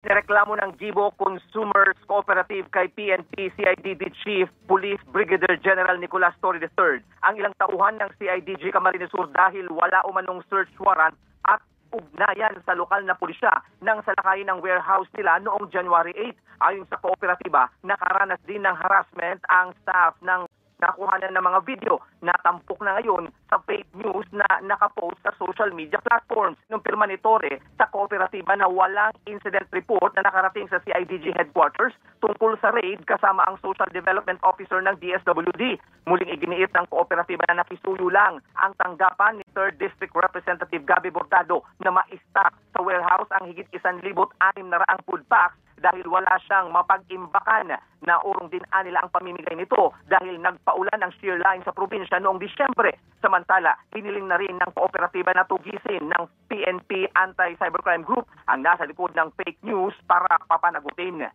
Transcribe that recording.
Nireklamo ng Gibo Consumers Cooperative kay PNP CIDG Chief Police Brigadier General Nicolas Torre III ang ilang tauhan ng CIDG Camarines Sur dahil wala umanong search warrant at ugnayan sa lokal na pulisya nang salakayin ng warehouse nila noong January 8. Ayon sa kooperatiba, nakaranas din ng harassment ang staff ng nakuhanan ng mga video na tampok na ngayon sa fake news na nakapost sa social media platforms. Nung pirma ni Torre sa kooperatiba na walang incident report na nakarating sa CIDG headquarters tungkol sa raid kasama ang Social Development Officer ng DSWD. Muling iginiit ng kooperatiba na nakisuyo lang ang tanggapan ni 3rd District Representative Gabby Bortado na ma-stock sa warehouse ang higit 1,600 food packs dahil wala siyang mapag-imbakan na urong din nila ang pamimigay nito dahil nagpaulan ng shear line sa probinsya noong Disyembre. Samantala, hiniling na rin ng kooperatiba na tugisin ng PNP Anti-Cybercrime Group ang nasa likod ng fake news para papanagutin.